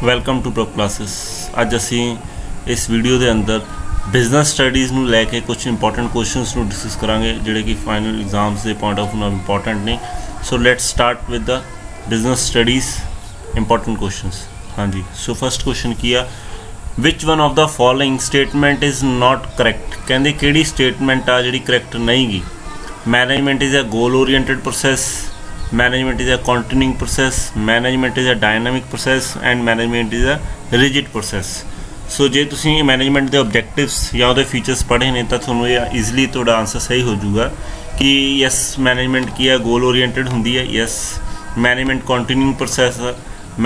Welcome to prop classes. ਅੱਜ ਅਸੀਂ ਇਸ ਵੀਡੀਓ ਦੇ ਅੰਦਰ ਬਿਜ਼ਨਸ ਸਟੱਡੀਜ਼ ਨੂੰ ਲੈ ਕੇ ਕੁਝ ਇੰਪੋਰਟੈਂਟ ਕੁਐਸਚਨਸ ਨੂੰ ਡਿਸਕਸ ਕਰਾਂਗੇ ਜਿਹੜੇ ਕਿ ਫਾਈਨਲ ਐਗਜ਼ਾਮਸ ਦੇ ਪੁਆਇੰਟ ਆਫ ਨਾਲ ਇੰਪੋਰਟੈਂਟ ਨੇ। So let's start with the business studies important questions. ਹਾਂਜੀ, ਸੋ ਫਸਟ ਕੁਐਸਚਨ ਕੀ ਆ, which one of the following statement is not correct. ਕਹਿੰਦੇ ਕਿਹੜੀ ਸਟੇਟਮੈਂਟ ਆ ਜਿਹੜੀ ਕਰੈਕਟ ਨਹੀਂ ਗੀ। Management is a goal oriented process, management is a continuing process, management is a dynamic process and management is a rigid process। सो जे तुसी management के objectives या उहदे फीचर्स पढ़े ने तो तुहानूं ईजिली तुहाडा आंसर सही हो जाऊगा कि यस मैनेजमेंट की है गोल ओरीएंटेड होंदी है, yes management continuing process,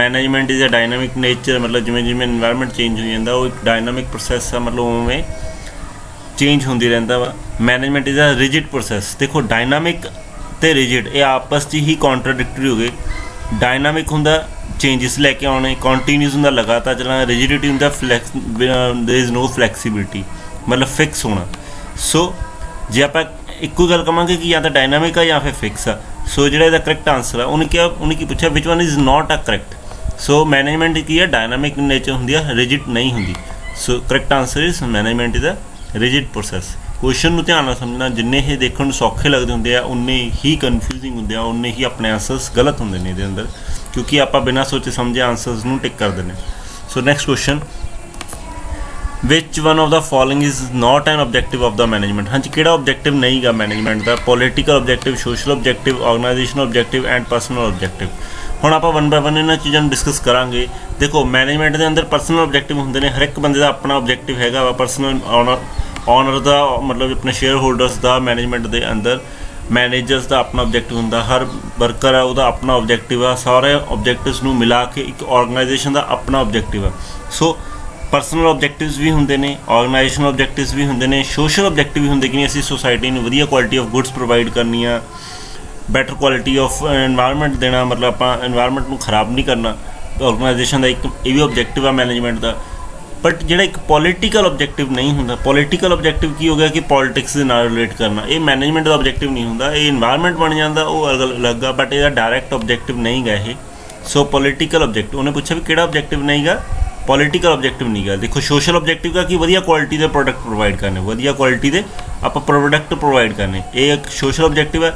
management is a dynamic nature, मतलब जिमें जिमें इन्वायरमेंट चेंज हो जाता वो एक डायनामिक प्रोसैस है, मतलब उवें चेंज होंदी रहिंदा वा। Management is a rigid process. देखो डायनामिक ਤੇ ਰਿਜਿਡ ਇਹ ਆਪਸ 'ਚ ਹੀ ਕੌਂਟਰਾਡਿਕਟਰੀ ਹੋ ਗਏ। ਡਾਇਨਾਮਿਕ ਹੁੰਦਾ ਚੇਂਜਸ ਲੈ ਕੇ ਆਉਣੇ, ਕੰਟੀਨਿਊਸ ਹੁੰਦਾ ਲਗਾਤਾਰ ਚੱਲਣਾ, ਰਿਜਿਡਿਟੀ ਹੁੰਦਾ ਦੇयर इज़ नो ਫਲੈਕਸੀਬਿਲਿਟੀ, ਮਤਲਬ ਫਿਕਸ ਹੋਣਾ। ਸੋ ਜੇ ਆਪਾਂ ਇੱਕੋ ਗੱਲ ਕਹਾਂਗੇ ਕਿ ਜਾਂ ਤਾਂ ਡਾਇਨਾਮਿਕ ਆ ਜਾਂ ਫਿਰ ਫਿਕਸ ਆ, ਸੋ ਜਿਹੜਾ ਇਹਦਾ ਕਰੈਕਟ ਆਂਸਰ ਆ ਉਹਨੇ ਕੀ ਪੁੱਛਿਆ, which one is not a correct. So management ਕੀ ਆ, ਡਾਇਨਾਮਿਕ ਨੇਚਰ ਹੁੰਦੀ ਆ, ਰਿਜਿਡ ਨਹੀਂ ਹੁੰਦੀ। So correct answer is management is a rigid process. Question ਨੂੰ ਧਿਆਨ ਨਾਲ ਸਮਝਣਾ, ਜਿੰਨੇ ਇਹ ਦੇਖਣ ਨੂੰ ਸੌਖੇ ਲੱਗਦੇ ਹੁੰਦੇ ਆ ਉਨੇ ਹੀ ਕਨਫਿਊਜ਼ਿੰਗ ਹੁੰਦੇ ਆ, ਉਨੇ ਹੀ ਆਪਣੇ ਆਂਸਰਸ ਗਲਤ ਹੁੰਦੇ ਨੇ ਇਹਦੇ ਅੰਦਰ, ਕਿਉਂਕਿ ਆਪਾਂ ਬਿਨਾਂ ਸੋਚੇ ਸਮਝੇ ਆਂਸਰਸ ਨੂੰ ਟਿਕ ਕਰ ਦਿੰਦੇ। So next question, which one of the following is not an objective of the management. ਹਾਂਜੀ, ਕਿਹੜਾ ਆਬਜੈਕਟਿਵ ਨਹੀਂ ਗਾ ਮੈਨੇਜਮੈਂਟ ਦਾ? Political objective, social objective, organisational objective and personal objective. ਹੁਣ ਆਪਾਂ ਵਨ ਬਾਏ ਵਨ ਇਹਨਾਂ ਚੀਜ਼ਾਂ ਨੂੰ ਡਿਸਕਸ ਕਰਾਂਗੇ। ਦੇਖੋ ਮੈਨੇਜਮੈਂਟ ਦੇ ਅੰਦਰ ਪਰਸਨਲ ਆਬਜੈਕਟਿਵ ਹੁੰਦੇ ਨੇ, ਹਰ ਇੱਕ ਬੰਦੇ ਦਾ ਆਪਣਾ ਆਬਜੈਕਟਿਵ ਹੈਗਾ ਵਾ। ਪਰਸਨਲ ऑनर का मतलब अपने शेयर होल्डर्स का, मैनेजमेंट के अंदर मैनेजर्स का अपना ऑब्जेक्टिव होंदा, हर वर्कर है उसका अपना ऑब्जेक्टिव है, सारे ऑब्जेक्टिव्स नूं मिला के एक ऑर्गेनाइजेशन का अपना ऑब्जेक्टिव है। सो परसनल ऑब्जेक्टिव्स भी होंदे ने, ऑर्गेनाइजेशनल ऑब्जेक्टिव्स भी होंदे ने, सोशल ऑब्जेक्टिव भी होंदे कि असीं सोसाइटी नूं वधिया क्वालिटी ऑफ गुड्स प्रोवाइड करनी है, बैटर क्वालिटी ऑफ एनवायरनमेंट देना, मतलब आपां एनवायरनमेंट नूं खराब नहीं करना। ऑर्गेनाइजेशन का एक ये भी ऑब्जेक्टिव है मैनेजमेंट का। बट जो एक पॉलीटिकल ऑब्जेक्टिव नहीं होंदा, पॉलीटिकल ऑब्जेक्टिव की हो गया कि पॉलिटिक्स के नाल रिलेट करना, ये मैनेजमेंट का ऑब्जेक्टिव नहीं होंदा, ये इन्वायरमेंट बन जाता वो अलग आ, बट यह डायरैक्ट ऑब्जेक्टिव नहीं गा ये। सो पॉलीटिकल ऑब्जेक्टिव उन्हें पूछा भी किहड़ा ऑब्जेक्टिव नहीं गा, पॉलीटिकल ऑब्जेक्टिव नहीं गा। देखो सोशल ऑब्जेक्टिव का कि वधिया क्वालिटी के प्रोडक्ट प्रोवाइड करने, वधिया क्वालिटी के आप प्रोडक्ट प्रोवाइड करने, ये एक सोशल ऑब्जेक्टिव है।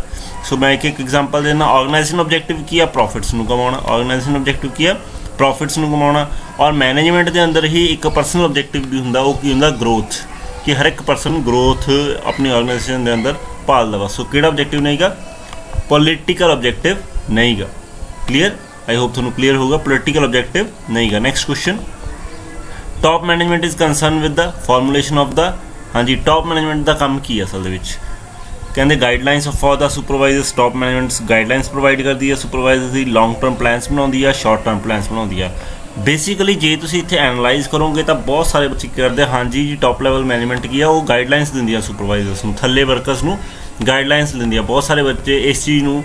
सो मैं एक एग्जाम्पल देना, ऑर्गेनाइजेशन ऑब्जेक्टिव की है प्रॉफिट्स नूं कमाउणा, ऑर्गेनाइजेशन ऑब्जेक्टिव की है प्रॉफिट्स नूं कमाउणा। और मैनेजमेंट के अंदर ही एक पर्सनल ऑब्जेक्टिव भी होंदा, वो की होंदा ग्रोथ, कि हर एक पर्सन ग्रोथ अपनी ऑर्गेनाइजेशन के अंदर भालदा वा। सो किहड़ा ऑब्जेक्टिव नहीं गा? पॉलीटिकल ऑब्जेक्टिव नहीं गा। क्लीयर? आई होप तुहानूं क्लीयर होगा, पॉलीटिकल ऑब्जेक्टिव नहीं गा। Next question, top management is concern with the formulation of the, हाँ जी टॉप मैनेजमेंट का काम की असल दे विच? कहते guidelines for the supervisors. Top management guidelines provide करती है सुपरवाइजर की, लॉन्ग टर्म प्लान्स बनाती है, शॉर्ट टर्म प्लान्स बनाती है। बेसिकली जे तुसीं इत्थे एनालाइज करोगे तो बहुत सारे बच्चे करते हाँ जी टॉप लैवल मैनेजमेंट की है वो गाइडलाइनस दिंदी है सुपरवाइजर्स नूं, थल्ले वर्कर्स नूं गाइडलाइनस दिंदी है। बहुत सारे बच्चे इस चीज़ नूं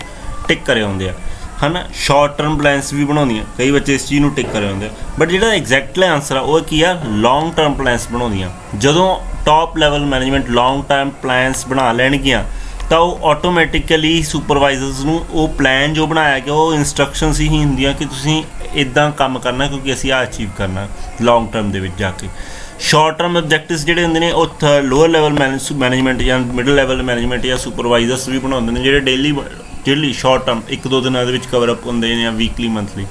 टिक करे होंदे है ना, शॉर्ट टर्म प्लान्स भी बनाउंदियां, कई बच्चे इस चीज़ नूं टिक करे होंदे। बट जिहड़ा एग्जैक्टली आंसर आ वो की आ, लॉन्ग टर्म प्लान्स बनाउंदियां। जदों top level management long term plans बना लैणगियां तो ऑटोमैटिकली सुपरवाइजर्स नूं वो प्लान जो बनाया गया वो इंस्ट्रक्शनस ही होंदियां कि तुसीं इदां काम करना क्योंकि असीं आ अचीव करना लॉन्ग टर्म दे विच जाके। शॉर्ट टर्म ऑब्जेक्टिव्स जिहड़े हुंदे ने वो लोअर लैवल मैनेजमेंट या मिडल लैवल मैनेजमेंट या सुपरवाइजर्स भी बनाउंदे ने, जिहड़े डेली शॉर्ट टर्म 1-2 दिनां दे विच कवर अप हुंदे ने या वीकली मंथली।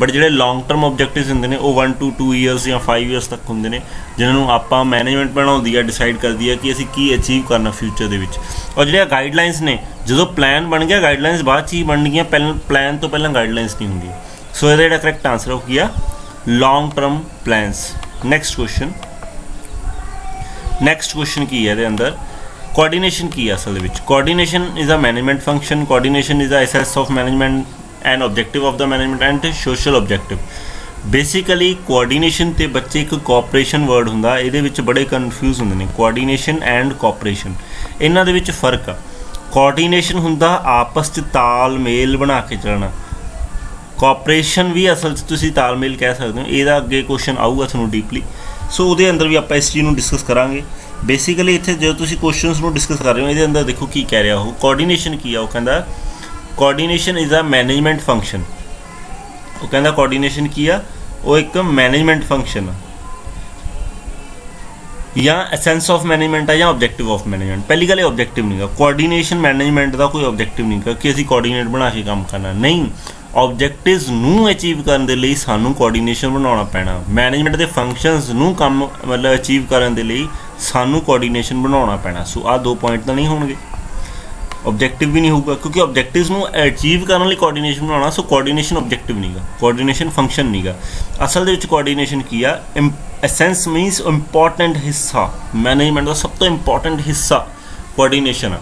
बट जिहड़े लॉन्ग टर्म ऑब्जेक्टिव्स होंदे ने वो 1 to 2 ईयर्स या 5 ईयर्स तक होंदे ने, जिन्होंने आपां मैनेजमेंट बनाउंदी है, डिसाइड करती है कि असीं की अचीव करना फ्यूचर दे विच। और जिहड़े गाइडलाइनस ने जो प्लान बन गया, गाइडलाइनस बाद ही बन गई, प्लान तो पहले गाइडलाइनस नहीं होंगी। सो ये जो करैक्ट आंसर है वो किया long term plans. Next question की है अंदर, कोआर्डिनेशन की है असल विच? Coordination is a management function, coordination is a एसेस of management and objective of the management and social objective. Basically coordination ते बच्चे एक कोऑपरेशन वर्ड हुंदा, इहदे विच बड़े कन्फ्यूज हुंदे ने। कोआर्डिनेशन एंड कोऑपरेशन इन्हां दे विच फर्क आ। कोआर्डिनेशन हुंदा आपस च तालमेल बना के चलना, कोऑपरेशन भी असल च तुसीं तालमेल कह सकते हो। इहदा अगे क्वेश्चन आऊगा तुहानूं डीपली, सो उहदे अंदर भी आपां इस चीज़ नूं डिस्कस करांगे। बेसिकली इत्थे जो तुसीं क्वेश्चनस नूं डिस्कस कर रहे हो इहदे अंदर देखो की कह रहा हो, कोआर्डिनेशन की आ, वो कहंदा coordination is a management function. वो कहता कोआर्डिनेशन की आ वो एक मैनेजमेंट फंक्शन है या एसेंस ऑफ मैनेजमेंट है या ऑब्जेक्टिव ऑफ मैनेजमेंट। पहली गल ऑब्जेक्टिव नहीं गा, कोआर्डीनेशन मैनेजमेंट का कोई ऑब्जेक्टिव नहीं गा कि असीं कोआर्डीनेट बना के काम करना, नहीं। ऑब्जेक्टिव्स नूं अचीव करने दे लई सानूं कोआर्डीनेशन बनाउणा पैना। मैनेजमेंट दे फंक्शनस नूं काम मतलब अचीव करने दे लई सानूं कोआर्डीनेशन बनाउणा पैना। सो आ 2 पॉइंट तो नहीं होणगे, ऑब्जेक्टिव भी नहीं होगा क्योंकि ऑब्जेक्टिव्स नूं अचीव करने लई कोआर्डीनेशन बनाउणा। सो कोआर्डीनेशन ऑब्जेक्टिव नहीं गा, कोआर्डीनेशन फंक्शन नहीं गा। असल दे विच कोआर्डीनेशन की आ, एसेंस मीनस इंपॉर्टेंट हिस्सा, मैनेजमेंट का सब तो इंपॉर्टेंट हिस्सा कोआर्डीनेशन आ।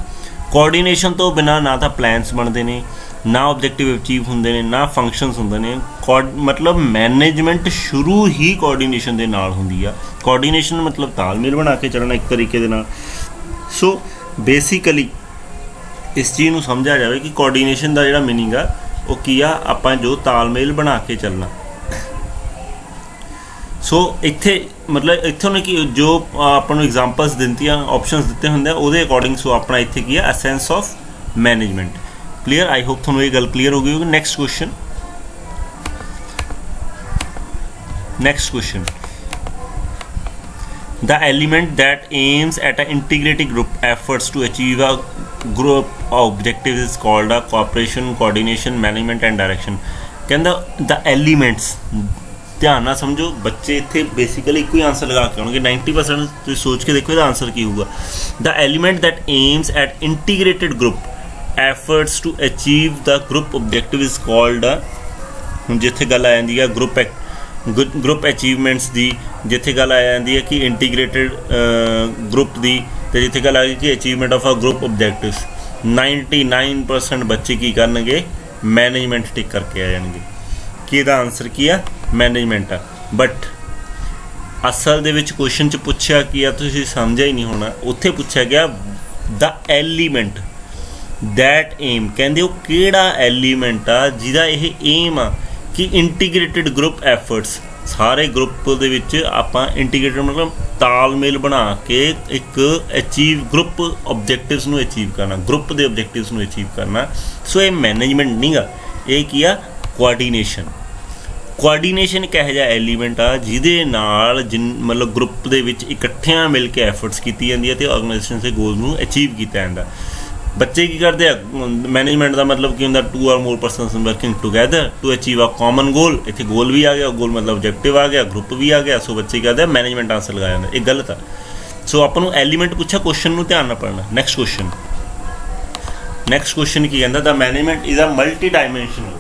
कोआर्डीनेशन तो बिना ना तो प्लैनस बनते हैं, ना ऑब्जेक्टिव अचीव होंगे ने, ना फंक्शनस होंगे ने। मतलब मैनेजमेंट शुरू ही कोआर्डीनेशन के नाल होंदी आ। कोआर्डीनेशन मतलब तालमेल बना के चलना एक तरीके दे नाल। सो बेसिकली इस चीज़ को समझा जाए कि कोआर्डीनेशन का जो मीनिंग आ वो की आ, आपां जो तालमेल बना के चलना। सो इत्थे मतलब इत्थों ने कि जो अपन एग्जाम्पल्स दित्तियां ऑप्शनस दिते होंगे उहदे अकॉर्डिंग सो अपना इत्थे की है essence of management. Clear, I hope थोड़ा ये गल क्लीयर हो गई होगी। Next question, the element that aims at a integrated group efforts to achieve a group objective is called a cooperation, coordination, management and direction. कहंदा the elements, ध्यान ना समझो बच्चे इत्थे बेसिकली एक ही आंसर लगा के आउणगे। 90% तुसीं सोच के देखो इसदा आंसर की होगा। The element that aims at integrated group efforts to achieve the group objective is called a, हुण जिथे गल आ जांदी है ग्रुप अचीवमेंट्स दी, जिथे गल आ जांदी है कि इंटीग्रेटेड ग्रुप दी, ते जिथे गल आ गई कि achievement of a group objectives, 99% बच्चे की करनगे मैनेजमेंट टिक करके आ जाएंगे कि इसदा आंसर की है मैनेजमेंट आ। बट असल दे विच क्वेश्चन च पुछया कि तुसीं समझिया ही नहीं होना। उत्थे पुछया गया द एलीमेंट दैट एम, कहंदे वो किहड़ा एलीमेंट आ जिहदा यह एम आ कि इंटीग्रेटेड ग्रुप एफर्ट्स, सारे ग्रुप दे विच आपां इंटीग्रेटेड मतलब तालमेल बना के एक अचीव ग्रुप ऑब्जेक्टिव्स नूं अचीव करना, ग्रुप दे ऑब्जेक्टिव्स नूं अचीव करना। सो ये मैनेजमेंट नहीं गा, ये की आ कोआर्डीनेशन। कोआर्डीनेशन एक इहो जिहा एलीमेंट आ जिहदे नाल मतलब ग्रुप दे विच इकट्ठियां मिल के एफर्ट्स कीती जांदी है ते ऑर्गेनाइजेशन दे गोल नूं अचीव कीता जांदा। बच्चे की करते हैं मैनेजमेंट का मतलब की होंदा 2 or more persons working together to achieve a common goal. इत्थे गोल भी आ गया, गोल मतलब ऑब्जेक्टिव आ गया, ग्रुप भी आ गया। सो बच्चे की करते हैं मैनेजमेंट आंसर लगाया जाता, ये गलत है। सो आपां नूं एलीमेंट पूछा, क्वेश्चन नूं ध्यान नाल पढ़ना। नेक्स्ट क्वेश्चन की कहंदा the management is a multi dimensional,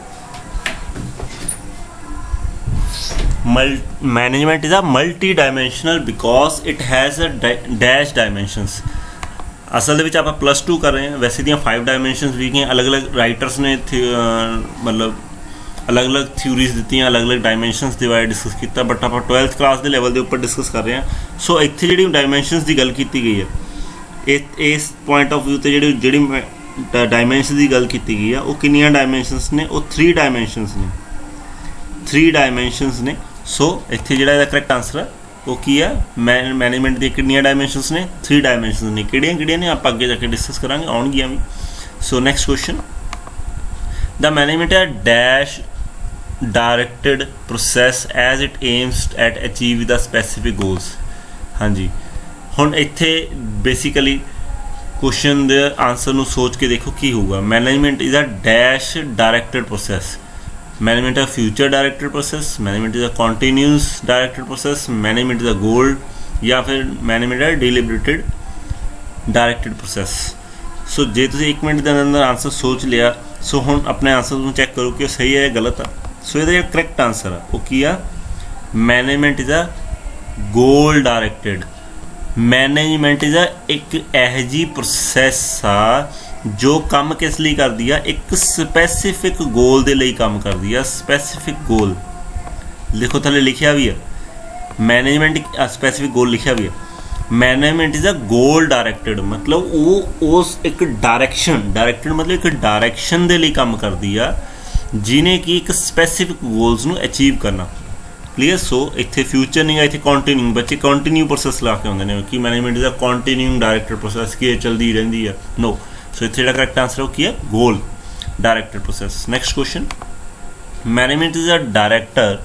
management is a multi dimensional because it has a dash dimensions. असल दे विच आपां +2 कर रहे हैं, वैसे दियां 5 डायमेंशनस भी हैं। अलग अलग राइटर्स ने मतलब अलग अलग थ्योरीज दित्तियां, अलग अलग डायमेंशनस दे बारे डिस्कस किया, बट आपां 12th क्लास के लैवल के उपर डिस्कस कर रहे हैं। सो इत्थे जिहड़ी डायमेंशनस की गल की गई है, इस पॉइंट ऑफ व्यू ते जिहड़ी डायमेंशन की गल की गई है वो कितनियां डायमेंशनस ने, वो 3 डायमेंशनस ने, 3 डायमेंशनस ने। सो इत्थे जिहड़ा इहदा करैक्ट आंसर है वो की है मैनेजमेंट दी कितनियां डायमेंशनस ने, 3 डायमेंशनस ने। किहड़ियां ने आप अगे जाके डिस्कस करांगे, आउणगियां भी। So next question, the management है dash directed process as it aims at achieve the specific goals. हाँ जी, हुण इत्थे बेसिकली क्वेश्चन दे आंसर नूं सोच के देखो की होगा। Management is a dash directed process, management is a future directed process, management is a continuous directed process, management is a goal, या फिर management is deliberated directed process. So जे तुसीं 1 मिनट के अंदर आंसर सोच लिया, सो हुण अपने आंसर को चैक करो कि सही है या गलत है। सो ये करैक्ट आंसर है वो की आ, management is a goal directed. Management is a एक इहो जी प्रोसैस आ जो काम किस लिए करती है, एक स्पैसीफिक गोल के लिए काम करती है। स्पैसीफिक गोल लिखो, थले लिखिया भी है मैनेजमेंट स्पैसीफिक गोल लिखिया भी है। Management is a goal directed मतलब वो उस एक डायरेक्टेड मतलब एक डायरेक्शन के लिए काम करती है जिन्हें कि एक स्पैसीफिक गोल्स नूं अचीव करना। क्लीयर। सो इत्थे फ्यूचर नहीं है, इत्थे कॉन्टीन्यूइंग, बच्चे कॉन्टीन्यू प्रोसैस ला के आउंदे ने कि management is a continuing directed process कि चलती रहती है। नो, सो इत्थे जिहड़ा करैक्ट आंसर है वो की है goal directed process. Next question, management is a director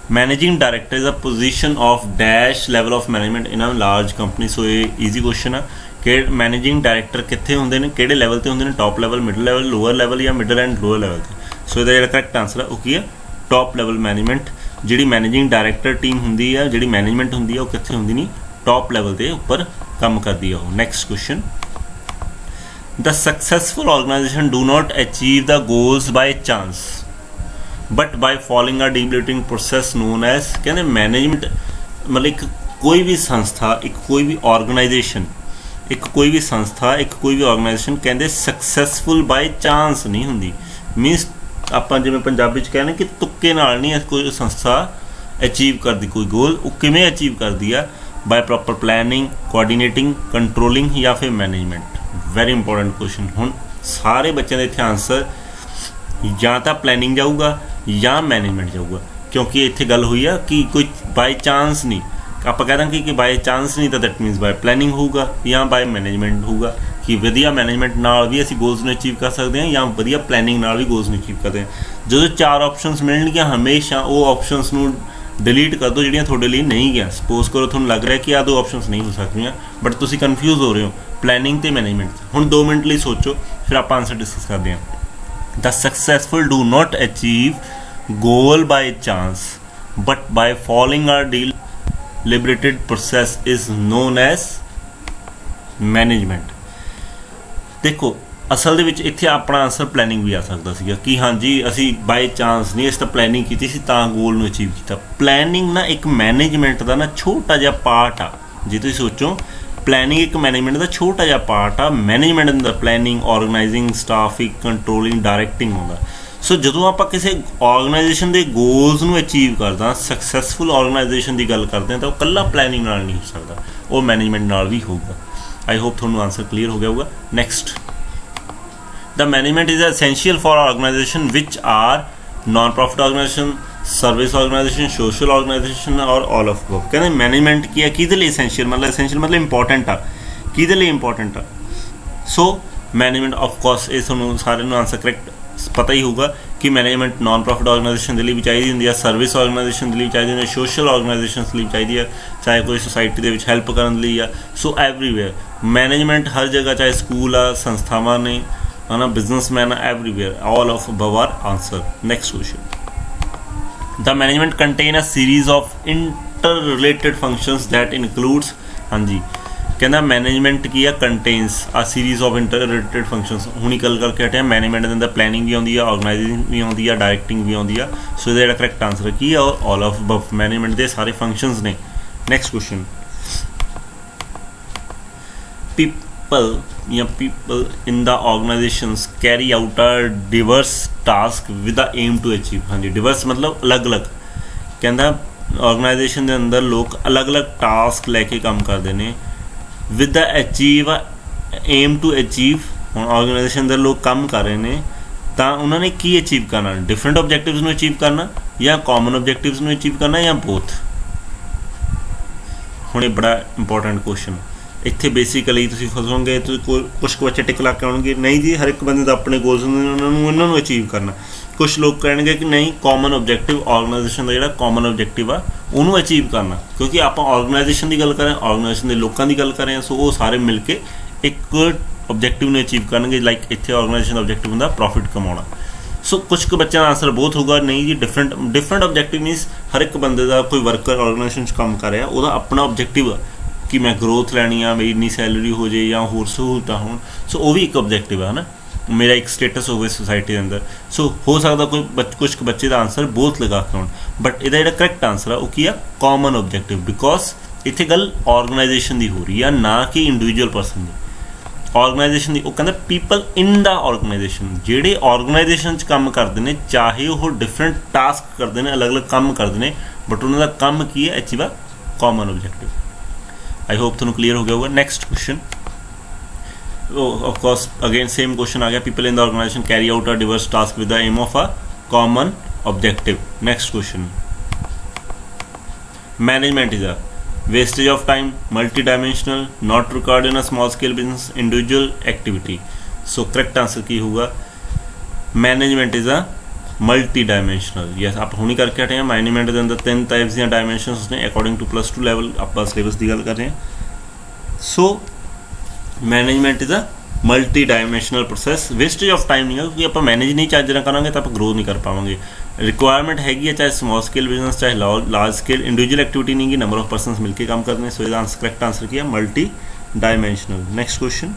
managing director is a position of dash level of management in a large company. So ये ईजी क्वेश्चन है कि मैनेजिंग डायरैक्टर कितने होंगे ने, किहड़े लैवल ते होंगे ने, top level, middle level, lower level या मिडल एंड लोअर लैवल ते। सो इसका जो करैक्ट आंसर है वो की है टॉप लैवल मैनेजमेंट। जी मैनेजिंग डायरैक्टर टीम होंगी है, जी मैनेजमेंट होंगी है, वो कितने होंगी नहीं, टॉप लैवल के उपर काम करती है। Next question, the successful organisation do not achieve the goals by chance but by following a deliberating process known as. कहते मैनेजमेंट मतलब एक कोई भी संस्था, एक कोई भी ऑर्गेनाइजेशन, एक कोई भी संस्था, एक कोई भी ऑर्गेनाइजेशन कहते सक्सैसफुल बाय चांस नहीं होंगी। मीनस ਆਪਾਂ ਜਿਵੇਂ ਪੰਜਾਬੀ 'ਚ ਕਹਿੰਦੇ ਕਿ ਤੁੱਕੇ ਨਾਲ ਨਹੀਂ ਕੋਈ ਸੰਸਥਾ ਅਚੀਵ ਕਰਦੀ ਕੋਈ ਗੋਲ। ਉਹ ਕਿਵੇਂ ਅਚੀਵ ਕਰਦੀ ਆ? ਬਾय ਪ੍ਰੋਪਰ ਪਲੈਨਿੰਗ, ਕੋਆਰਡੀਨੇਟਿੰਗ, ਕੰਟਰੋਲਿੰਗ ਜਾਂ ਫਿਰ ਮੈਨੇਜਮੈਂਟ। Very important question. ਹੁਣ ਸਾਰੇ ਬੱਚਿਆਂ ਦੇ ਇੱਥੇ ਆਨਸਰ ਜਾਂ ਤਾਂ ਪਲੈਨਿੰਗ ਜਾਊਗਾ ਜਾਂ ਮੈਨੇਜਮੈਂਟ ਜਾਊਗਾ, ਕਿਉਂਕਿ ਇੱਥੇ ਗੱਲ ਹੋਈ ਆ ਕਿ ਕੋਈ ਬਾਈ ਚਾਂਸ ਨਹੀਂ। ਆਪਾਂ ਕਹਿ ਦਾਂਗੇ ਕਿ ਬਾਈ ਚਾਂਸ ਨਹੀਂ ਤਾਂ ਦੈਟ ਮੀਨਸ ਬਾय ਪਲੈਨਿੰਗ ਹੋਊਗਾ ਜਾਂ ਬਾय ਮੈਨੇਜਮੈਂਟ ਹੋਊਗਾ ਕਿ ਵਧੀਆ ਮੈਨੇਜਮੈਂਟ ਨਾਲ ਵੀ ਅਸੀਂ ਗੋਲਸ ਨੂੰ ਅਚੀਵ ਕਰ ਸਕਦੇ ਹਾਂ ਜਾਂ ਵਧੀਆ ਪਲੈਨਿੰਗ ਨਾਲ ਵੀ ਗੋਲਸ ਨੂੰ ਅਚੀਵ ਕਰਦੇ ਹਾਂ। ਜਦੋਂ ਚਾਰ ਆਪਸ਼ਨਸ ਮਿਲਣਗੀਆਂ ਹਮੇਸ਼ਾ ਉਹ ਆਪਸ਼ਨਸ ਨੂੰ ਡਿਲੀਟ ਕਰ ਦਿਓ ਜਿਹੜੀਆਂ ਤੁਹਾਡੇ ਲਈ ਨਹੀਂ ਗਿਆ। ਸਪੋਜ਼ ਕਰੋ ਤੁਹਾਨੂੰ ਲੱਗ ਰਿਹਾ ਕਿ ਆਹ ਦੋ ਆਪਸ਼ਨਸ ਨਹੀਂ ਹੋ ਸਕਦੀਆਂ ਬਟ ਤੁਸੀਂ ਕਨਫਿਊਜ਼ ਹੋ ਰਹੇ ਹੋ ਪਲੈਨਿੰਗ ਤੇ ਮੈਨੇਜਮੈਂਟ। ਹੁਣ 2 ਮਿੰਟ ਲਈ ਸੋਚੋ ਫਿਰ ਆਪਾਂ ਆਨਸਰ ਡਿਸਕਸ ਕਰਦੇ ਹਾਂ। The successful do not achieve goal by chance but by following a deliberated process is known as management। देखो ਅਸਲ ਦੇ ਵਿੱਚ ਇੱਥੇ ਆਪਣਾ ਆਨਸਰ ਪਲੈਨਿੰਗ ਵੀ ਆ ਸਕਦਾ ਸੀਗਾ ਕਿ ਹਾਂਜੀ ਅਸੀਂ ਬਾਈ ਚਾਂਸ ਨਹੀਂ, ਅਸੀਂ ਤਾਂ ਪਲੈਨਿੰਗ ਕੀਤੀ ਸੀ ਤਾਂ ਗੋਲ ਨੂੰ ਅਚੀਵ ਕੀਤਾ। ਪਲੈਨਿੰਗ ਨਾ ਇੱਕ ਮੈਨੇਜਮੈਂਟ ਦਾ ਨਾ ਛੋਟਾ ਜਿਹਾ ਪਾਰਟ ਆ। ਜੇ ਤੁਸੀਂ ਸੋਚੋ ਪਲੈਨਿੰਗ ਇੱਕ ਮੈਨੇਜਮੈਂਟ ਦਾ ਛੋਟਾ ਜਿਹਾ ਪਾਰਟ ਆ। ਮੈਨੇਜਮੈਂਟ ਅੰਦਰ planning, organising, staffing, controlling, directing ਹੁੰਦਾ। ਸੋ ਜਦੋਂ ਆਪਾਂ ਕਿਸੇ ਆਰਗੇਨਾਈਜੇਸ਼ਨ ਦੇ ਗੋਲਸ ਨੂੰ ਅਚੀਵ ਕਰਦਾ, ਸਕਸੈਸਫੁਲ ਆਰਗੇਨਾਈਜੇਸ਼ਨ ਦੀ ਗੱਲ ਕਰਦੇ ਹਾਂ ਤਾਂ ਉਹ ਇਕੱਲਾ ਪਲੈਨਿੰਗ ਨਾਲ ਨਹੀਂ ਹੋ ਸਕਦਾ, ਉਹ ਮੈਨੇਜਮੈਂਟ ਨਾਲ ਵੀ ਹੋਊਗਾ। ਆਈ ਹੋਪ ਤੁਹਾਨੂੰ ਆਨਸਰ ਕਲੀਅਰ ਹੋ ਗਿਆ ਹੋਊਗਾ। Next, the management is essential for organisation which are non profit organisation, service organisation, social organisation or all of both. ਕਹਿੰਦੇ ਮੈਨੇਜਮੈਂਟ ਕੀ ਹੈ, ਕਿਹਦੇ ਲਈ ਐਸੈਂਸ਼ੀਅਲ ਮਤਲਬ ਇੰਪੋਰਟੈਂਟ ਆ, ਕਿਹਦੇ ਲਈ ਇੰਪੋਰਟੈਂਟ ਆ। ਸੋ ਮੈਨੇਜਮੈਂਟ ਆਫ ਕੋਰਸ ਇਹ ਤੁਹਾਨੂੰ ਸਾਰਿਆਂ ਨੂੰ ਆਨਸਰ ਕਰੈਕਟ ਪਤਾ ਹੀ ਹੋਊਗਾ ਕਿ ਮੈਨੇਜਮੈਂਟ ਨॉन प्रॉफिट ਆਰਗੇਨਾਈਜੇਸ਼ਨ ਦੇ ਲਈ ਵੀ ਚਾਹੀਦੀ ਹੁੰਦੀ ਹੈ, ਸਰਵਿਸ ਆਰਗੇਨਾਈਜੇਸ਼ਨ ਦੇ ਲਈ ਚਾਹੀਦੀ ਹੁੰਦੀ ਹੈ, ਸੋਸ਼ਲ ਆਰਗੇਨਾਈਜੇਸ਼ਨਸ ਲਈ ਚਾਹੀਦੀ ਹੈ, ਚਾਹੇ ਕੋਈ ਸੁਸਾਇਟੀ ਦੇ ਵਿੱਚ ਹੈਲਪ ਕਰਨ ਲਈ ਆ। ਸੋ ਐਵਰੀਵੇਅਰ ਮੈਨੇਜਮੈਂਟ ਹਰ ਜਗ੍ਹਾ, ਚਾਹੇ ਸਕੂਲ ਆ, ਸੰਸਥਾਵਾਂ ਨੇ, ਹੈ ਨਾ, ਬਿਜ਼ਨਸਮੈਨ ਆ, everywhere all of above are answer. Next question, the management contain a series of inter related functions that includes. ਹਾਂਜੀ ਕਹਿੰਦਾ ਮੈਨੇਜਮੈਂਟ ਕੀ ਆ, contains a series of inter related functions. ਹੁਣੀ ਗੱਲ ਕਰਕੇ ਹਟਿਆ ਮੈਨੇਜਮੈਂਟ ਦੇ ਅੰਦਰ ਪਲੈਨਿੰਗ ਵੀ ਆਉਂਦੀ ਆ, ਆਰਗੇਨਾਈਜ਼ਿੰਗ ਵੀ ਆਉਂਦੀ ਆ, ਡਾਇਰੈਕਟਿੰਗ ਵੀ ਆਉਂਦੀ ਆ। ਸੋ ਇਹਦਾ ਜਿਹੜਾ ਕਰੈਕਟ ਆਨਸਰ ਕੀ ਆ, ਔਰ ਆਲ ਆਫ ਅਬਵ ਮੈਨੇਜਮੈਂਟ ਦੇ ਸਾਰੇ ਫੰਕਸ਼ਨਸ ਨੇ। Next question, people in the organizations carry out a diverse task with the aim to achieve। हाँ जी, diverse मतलब अलग अलग। कहता ऑर्गेनाइजेशन के अंदर लोग अलग अलग टास्क लैके काम करते हैं with the achieve aim to achieve. ਹੁਣ ਆਰਗੇਨਾਈਜੇਸ਼ਨ ਦੇ ਲੋਕ ਕੰਮ ਕਰ ਰਹੇ ਨੇ ਤਾਂ ਉਹਨਾਂ ਨੇ ਕੀ ਅਚੀਵ ਕਰਨਾ, ਡਿਫਰੈਂਟ ਆਬਜੈਕਟਿਵਸ ਨੂੰ ਅਚੀਵ ਕਰਨਾ ਜਾਂ ਕਾਮਨ ਆਬਜੈਕਟਿਵਸ ਨੂੰ ਅਚੀਵ ਕਰਨਾ ਜਾਂ ਬੋਥ। ਹੁਣ ਇਹ ਬੜਾ ਇੰਪੋਰਟੈਂਟ ਕੁਐਸਚਨ। ਇੱਥੇ ਬੇਸਿਕਲੀ ਤੁਸੀਂ ਫਸੋਗੇ, ਤੁਸੀਂ ਕੁਛ ਕੁ ਬੱਚੇ ਟਿਕ ਲਾ ਕੇ ਆਉਣਗੇ ਨਹੀਂ ਜੀ ਹਰ ਇੱਕ ਬੰਦੇ ਦਾ ਆਪਣੇ ਗੋਲਸ ਹੁੰਦੇ ਨੇ, ਉਹਨਾਂ ਨੂੰ ਅਚੀਵ ਕਰਨਾ। ਕੁਛ ਲੋਕ ਕਹਿਣਗੇ ਕਿ ਨਹੀਂ, ਕਾਮਨ ਆਬਜੈਕਟਿਵ ਆਰਗੇਨਾਈਜੇਸ਼ਨ ਦਾ ਜਿਹੜਾ ਕਾਮਨ ਆਬਜੈਕਟਿਵ ਆ ਉਹਨੂੰ ਅਚੀਵ ਕਰਨਾ। ਕਿਉਂਕਿ ਆਪਾਂ ਆਰਗੇਨਾਈਜੇਸ਼ਨ ਦੀ ਗੱਲ ਕਰ ਰਹੇ ਹਾਂ, ਆਰਗੇਨਾਈਜੇਸ਼ਨ ਦੇ ਲੋਕਾਂ ਦੀ ਗੱਲ ਕਰ ਰਹੇ ਹਾਂ। ਸੋ ਉਹ ਸਾਰੇ ਮਿਲ ਕੇ ਇੱਕ ਆਬਜੈਕਟਿਵ ਨੂੰ ਅਚੀਵ ਕਰਨਗੇ। ਲਾਈਕ ਇੱਥੇ ਆਰਗੇਨਾਈਜੇਸ਼ਨ ਦਾ ਆਬਜੈਕਟਿਵ ਹੁੰਦਾ ਪ੍ਰੋਫਿਟ ਕਮਾਉਣਾ। ਸੋ ਕੁਛ ਕੁ ਬੱਚਿਆਂ ਦਾ ਆਨਸਰ ਬਹੁਤ ਹੋਊਗਾ ਨਹੀਂ ਜੀ ਡਿਫਰੈਂਟ ਆਬਜੈਕਟਿਵ ਮੀਨਸ ਹਰ ਇੱਕ ਬੰਦੇ ਦਾ, ਕੋਈ ਵਰਕਰ ਆਰਗੇਨਾਈਜੇਸ਼ਨ 'ਚ ਕੰਮ ਕਰ ਰਿਹਾ ਉਹਦਾ ਆਪਣਾ ਆਬਜੈਕਟਿਵ ਆ ਕਿ ਮੈਂ ਗਰੋਥ ਲੈਣੀ ਆ, ਮੇਰੀ ਇੰਨੀ ਸੈਲਰੀ ਹੋ ਜਾਏ ਜਾਂ ਹੋਰ ਸਹੂਲਤਾਂ ਹੋਣ। ਸੋ ਉਹ ਵੀ ਇੱਕ ਆਬਜੈਕਟਿਵ ਆ, ਹੈ ਨਾ, ਮੇਰਾ ਇੱਕ ਸਟੇਟਸ ਹੋਵੇ ਸੋਸਾਇਟੀ ਦੇ ਅੰਦਰ। ਸੋ ਹੋ ਸਕਦਾ ਕੋਈ ਕੁਛ ਕੁ ਬੱਚੇ ਦਾ ਆਨਸਰ ਬਹੁਤ ਲਗਾ ਕੇ ਹੋਣ ਬਟ ਇਹਦਾ ਜਿਹੜਾ ਕਰੈਕਟ ਆਨਸਰ ਆ ਉਹ ਕੀ ਆ, ਕਾਮਨ ਆਬਜੈਕਟਿਵ। ਬਿਕੋਜ਼ ਇੱਥੇ ਗੱਲ ਆਰਗੇਨਾਈਜੇਸ਼ਨ ਦੀ ਹੋ ਰਹੀ ਆ, ਨਾ ਕਿ ਇੰਡੀਵਿਜੂਅਲ ਪਰਸਨ ਦੀ। ਆਰਗੇਨਾਈਜੇਸ਼ਨ ਦੀ ਉਹ ਕਹਿੰਦਾ ਪੀਪਲ ਇਨ ਦਾ ਆਰਗੇਨਾਈਜੇਸ਼ਨ, ਜਿਹੜੇ ਆਰਗੇਨਾਈਜੇਸ਼ਨ 'ਚ ਕੰਮ ਕਰਦੇ ਨੇ ਚਾਹੇ ਉਹ ਡਿਫਰੈਂਟ ਟਾਸਕ ਕਰਦੇ ਨੇ, ਅਲੱਗ ਅਲੱਗ ਕੰਮ ਕਰਦੇ ਨੇ ਬਟ ਉਹਨਾਂ ਦਾ ਕੰਮ ਕੀ ਹੈ, achieve a common objective. I hope ਤੁਹਾਨੂੰ क्लियर हो गया होगा। Next question, of course again same question आ गया, people in the organisation carry out a diverse task with the aim of a common objective. Next question, management is a wastage of time, multi dimensional, not record in a small scale business, individual activity. So correct answer की होगा, management is a multi dimensional. Yes आप हुणी करके हटे हैं management के अंदर 3 types दी dimensions ने अकॉर्डिंग टू +2 लैवल आप सिलेबस की गल कर रहे हैं। So management is a multi dimensional process. Wastage of time नहीं है क्योंकि आप मैनेज नहीं चज ना करांगे तो आप ग्रो नहीं कर पाएंगे। रिक्वायरमेंट हैगी है चाहे स्मॉल स्केल बिजनेस चाहे लार्ज स्केल, इंडिविजुअल एक्टिविटी नहीं की, नंबर ऑफ पर्सन मिलकर काम करते हैं। सो इसका आंसर करेक्ट आंसर किया multi dimensional. Next question,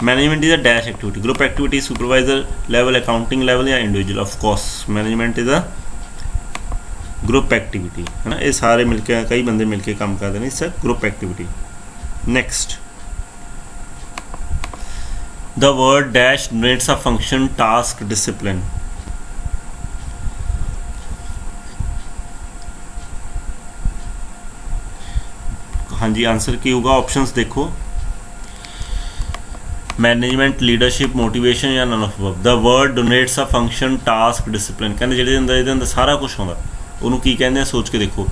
management is a dash activity, group activity, supervisor level, accounting level या individual. Of course management is a group activity है ना, ये सारे मिलके कई बंदे मिलके काम करते हैं, it's a group activity. Next, the word dash denotes a function, task, discipline. हाँ जी आंसर की होगा, ऑप्शंस देखो, मैनेजमेंट, लीडरशिप, मोटिवेशन या none of above. The word donates a function, task, discipline. कहते ਜਿਹੜੇ ਇਹਦੇ ਅੰਦਰ ਸਾਰਾ ਕੁਝ ਆਉਂਦਾ ਉਹਨੂੰ ਕੀ ਕਹਿੰਦੇ ਆ, ਸੋਚ ਕੇ ਦੇਖੋ।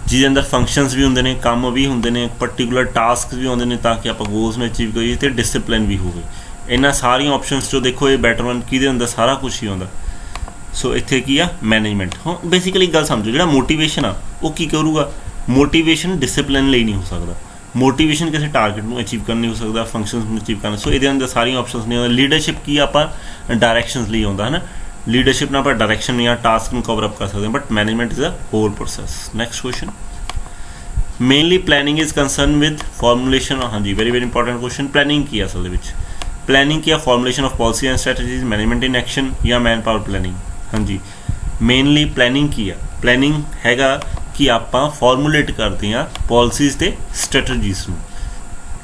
ਜਿਹਦੇ ਅੰਦਰ ਫੰਕਸ਼ਨਸ ਵੀ ਹੁੰਦੇ ਨੇ, ਕੰਮ ਵੀ ਹੁੰਦੇ ਨੇ, ਪਰਟੀਕੂਲਰ ਟਾਸਕ ਵੀ ਆਉਂਦੇ ਨੇ ਤਾਂ ਕਿ ਆਪਾਂ ਗੋਲਸ ਨੂੰ ਅਚੀਵ ਕਰੀਏ, ਤੇ ਡਿਸਿਪਲਿਨ ਵੀ ਹੋਵੇ। ਇਹਨਾਂ ਸਾਰੀਆਂ ਆਪਸ਼ਨਸ ਚੋਂ ਦੇਖੋ ਇਹ ਬੈਟਰ ਵਨ ਕਿਹਦੇ ਅੰਦਰ ਸਾਰਾ ਕੁਝ ਹੀ ਆਉਂਦਾ। ਸੋ ਇੱਥੇ ਕੀ ਆ, ਮੈਨੇਜਮੈਂਟ। ਹੁਣ ਬੇਸਿਕਲੀ ਗੱਲ ਸਮਝੋ, ਜਿਹੜਾ ਮੋਟੀਵੇਸ਼ਨ ਆ ਉਹ ਕੀ ਕਰੂਗਾ, ਮੋਟੀਵੇਸ਼ਨ ਡਿਸਿਪਲਿਨ ਲਈ ਨਹੀਂ ਹੋ ਸਕਦਾ, मोटिवेशन किसी टारगेट में अचीव करना नहीं हो सकता, फंक्शनस में अचीव करना। सो ये अंदर सारी ऑप्शंस नहीं होंगे। लीडरशिप की आप डायरैक्शनस लिए होता है ना, लीडरशिप ना आप डायरैक्शन या टास्क में कवर अप कर सकते हैं, but management is a whole process. Next question, mainly planning is concern with formulation. हाँ जी very very important question. Planning की असल में प्लैनिंग की formulation of policy and strategies, management in action या मैन पावर प्लैनिंग। हाँ जी mainly planning की है, प्लैनिंग हैगा कि आप फॉर्मूलेट करते हैं पॉलिसीज़ ते स्ट्रैटजीज़ ਨੂੰ।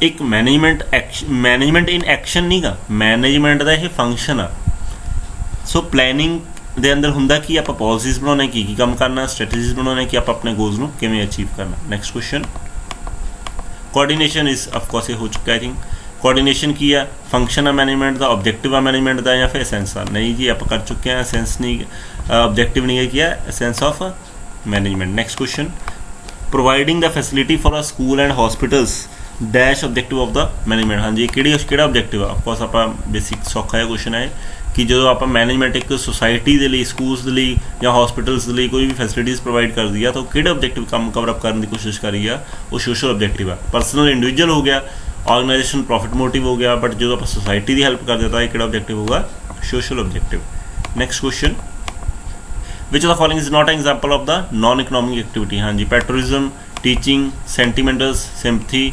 एक मैनेजमेंट इन एक्शन नहीं गा, मैनेजमेंट का यह फंक्शन आ। सो प्लैनिंग ਦੇ ਅੰਦਰ ਹੁੰਦਾ ਕਿ ਆਪਾਂ ਪॉलिसीज़ ਬਣਾਉਣੇ, ਕੀ ਕੰਮ ਕਰਨਾ, स्ट्रैटजीज़ ਬਣਾਉਣੇ ਕਿ ਆਪਾਂ ਆਪਣੇ ਗੋਲਸ ਨੂੰ ਕਿਵੇਂ ਅਚੀਵ ਕਰਨਾ। Next question, coordination is of course ਇਹ ਹੋ ਚੁੱਕਾ। आई थिंक ਕੋਆਰਡੀਨੇਸ਼ਨ ਕੀ ਆ, फंक्शन आ मैनेजमेंट का, ऑब्जेक्टिव आ मैनेजमेंट का या फिर एसेंस आ। नहीं जी आप कर चुके हैं, एसेंस नहीं, ऑब्जेक्टिव नहीं है किया, essence of management. Next question, providing the facility for a school and hospitals, dash objective of the management. हाँ जी ਕਿਹੜਾ ऑब्जेक्टिव आ, ऑफकोर्स आप बेसिक सौखा है क्वेश्चन है कि जो आप मैनेजमेंट एक सोसाइटी के लिए, स्कूल्स के लिए या हॉस्पिटल्स के लिए कोई भी फैसिलिटीज़ प्रोवाइड कर दी है तो किहड़े ऑब्जेक्टिव काम कवर अप करने की कोशिश करी है, वो सोशल ऑब्जेक्टिव है। पर्सनल इंडिविजुअल हो गया, ऑर्गेनाइजेशन प्रॉफिट मोटिव हो गया, बट जो आप सोसाइटी की हेल्प कर देता है किहड़ा ऑब्जेक्टिव होगा, social objective. Next question, which of the following is not an example of the non economic activity. हाँ जी पैट्रियटिज्म, टीचिंग, सेंटीमेंटल्स, सिंपथी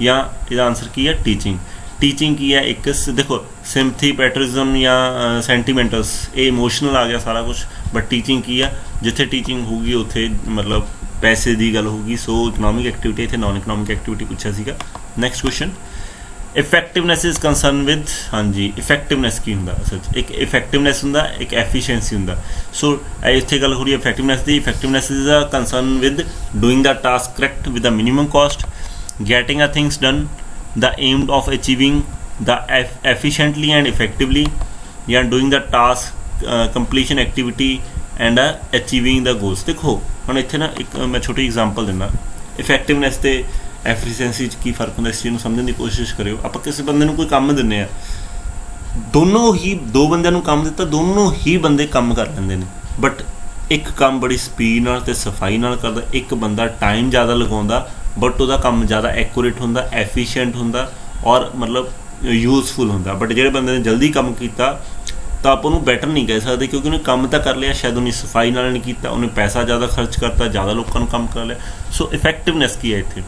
या इसका आंसर की है टीचिंग। टीचिंग की है एक, देखो सिंपथी, पैट्रियटिज्म या सेंटीमेंटल्स ये इमोशनल आ गया सारा कुछ, बट टीचिंग की है जिथे टीचिंग होगी उत्थे मतलब पैसे की गल होगी। सो इकनॉमिक एक्टिविटी इतने नॉन इकनॉमिक एक्टिविटी पूछा सीगा। Next question, effectiveness is concern with. हाँ जी इफेक्टिवनेस की होंगे, असल एक इफेक्टिवनेस होंगे, एक एफिशिएंसी होंगे। सो इतने गल हो रही है इफेक्टिवनेस की। Effectiveness is a concern with doing the task correct with the minimum cost, getting a things done, the aim of achieving the efficiently and effectively, या doing the task completion activity and achieving the goals. देखो हम इतने ना एक मैं छोटी example देना, effectiveness ते एफिशिएंसी की फर्क होंगे, इस चीज़ को समझने की कोशिश करो। आप किसी बंदे कोई काम दिंने आ, दोनों ही दो बंदों काम दिता, दोनों ही बंदे काम कर लेंगे ने, बट एक काम बड़ी स्पीड नाल ते सफाई नाल करदा, एक बंदा टाइम ज़्यादा लगाउंदा बट वह काम ज़्यादा एक्यूरेट होंदा, एफिशिएंट होंदा और मतलब यूजफुल होंदा। बट जिहड़े बंदे ने जल्दी काम किया तो आप उन्होंने बैटर नहीं कह सकते क्योंकि उन्हें काम तो कर लिया, शायद उन्हें सफाई नाल नहीं किया, उन्हें पैसा ज़्यादा खर्च करता, ज़्यादा लोगों को काम कर लिया। सो इफेक्टिवनेस की है इतने,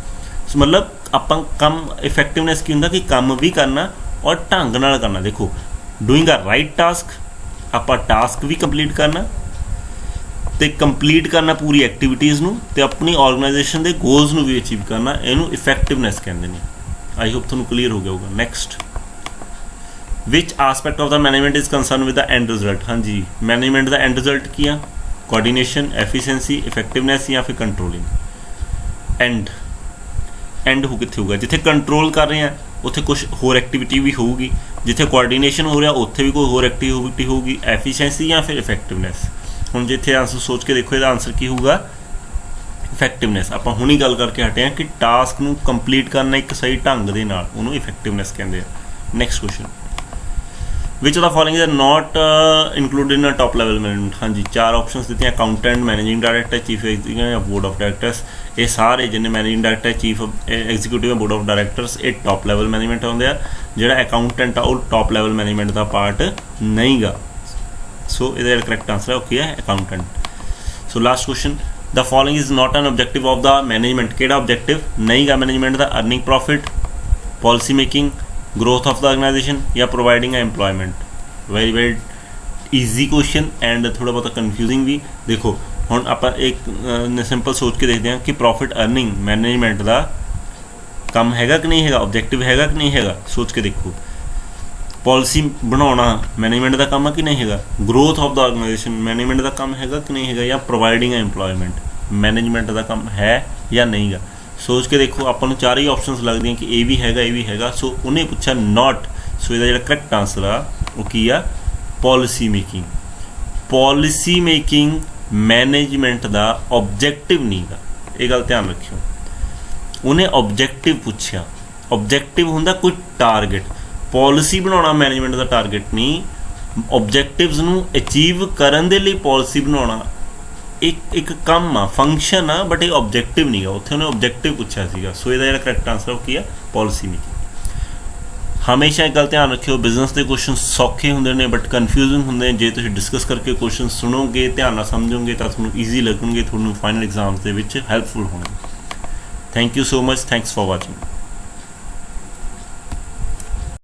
मतलब आप कम इफेक्टिवनेस की होंगे कि काम भी करना और ढंग नाल करना। देखो डूइंग अ राइट टास्क, आप टास्क भी कंप्लीट करना तो कंप्लीट करना पूरी एक्टिविटीज़ नूं ते अपनी ऑर्गेनाइजेशन के गोल्स नूं भी अचीव करना, इनू इफेक्टिवनेस कहते हैं। आई होप तुहानूं क्लीयर हो गया होगा। Next, which aspect of the management is concern with the end result. हाँ जी मैनेजमेंट का एंड रिजल्ट की है, कोऑर्डिनेशन, एफिशिएंसी, इफेक्टिवनेस या फिर कंट्रोलिंग। एंड हो कितने होगा, जिथे कंट्रोल कर रहे हैं उत्थे कुछ होर एक्टिविटी भी होगी, जिथे कोऑर्डिनेशन हो रहा उत्थे भी कोई होर एक्टिविटी होगी, एफिशिएंसी या फिर इफेक्टिवनेस। हुण जिथे आंसर सोच के देखो, इसका आंसर की होगा इफेक्टिवनेस। आप हुणी गल करके हटे हैं कि टास्क नूं कंप्लीट करना एक सही ढंग दे नाल, उहनूं इफेक्टिवनेस कहते हैं। Next question, which of the following are not included in top level management. हाँ जी, 4 ऑप्शंस दी accountant, managing director, chief executive या बोर्ड ऑफ डायरैक्टर्स। ये सारे जिन्हें managing director, chief executive, board of directors, ये टॉप लैवल मैनेजमेंट आउंदे आ। जिहड़ा अकाउंटेंट आ वो टॉप लैवल मैनेजमेंट का पार्ट नहीं गा। सो इहदा करैक्ट आंसर है ओके है accountant. So last question, the following is not an objective of the management. किहड़ा ऑब्जेक्टिव नहीं गा मैनेजमेंट का? Earning profit, policy making, growth of the organisation या providing employment. Very very easy question and थोड़ा बहुत confusing भी। देखो हुण आपां एक सिंपल सोच के देखते हैं कि प्रॉफिट अर्निंग मैनेजमेंट का काम हैगा कि नहीं हैगा, ऑब्जेक्टिव हैगा कि नहीं हैगा, सोच के देखो। पॉलिसी बनाना मैनेजमेंट का काम है कि नहीं हैगा, growth of the organisation management का काम हैगा कि नहीं हैगा, या प्रोवाइडिंग एम्प्लॉयमेंट मैनेजमेंट का काम है या नहीं गा। सोच के देखो, आपां नूं 4 ही ऑप्शंस लगदी हैं कि ए भी हैगा, ए भी हैगा। सो उन्हें पूछा नॉट। सो इहदा जिहड़ा करैक्ट आंसर आ वो की आ policy making. Policy making management का ऑब्जेक्टिव नहीं गा, ये गल ध्यान रखियो। उन्हें ऑब्जेक्टिव पूछा, ऑब्जेक्टिव हुंदा कोई टारगेट। पॉलिसी बनाना मैनेजमेंट का टारगेट नहीं। ऑब्जेक्टिव्स नूं अचीव करन दे लई पॉलिसी बनाना एक काम आ, फंक्शन आ, बट ये ऑब्जेक्टिव नहीं गा। उत्थे उन्हें ऑब्जेक्टिव पूछा सीगा। सो इहदा जिहड़ा करैक्ट आंसर वो की आ पॉलिसी मेकिंग। हमेशा एक गल ध्यान रखियो, बिजनेस के क्वेश्चन सौखे होंदे ने बट कन्फ्यूजिंग होंदे ने। जे तुसीं डिस्कस करके क्वेश्चन सुनोगे, ध्यान नाल समझोगे तो तुहानूं ईजी लगणगे, तुहानूं फाइनल एग्जाम्स दे विच हैल्पफुल होणगे। Thank you so much, thanks for watching.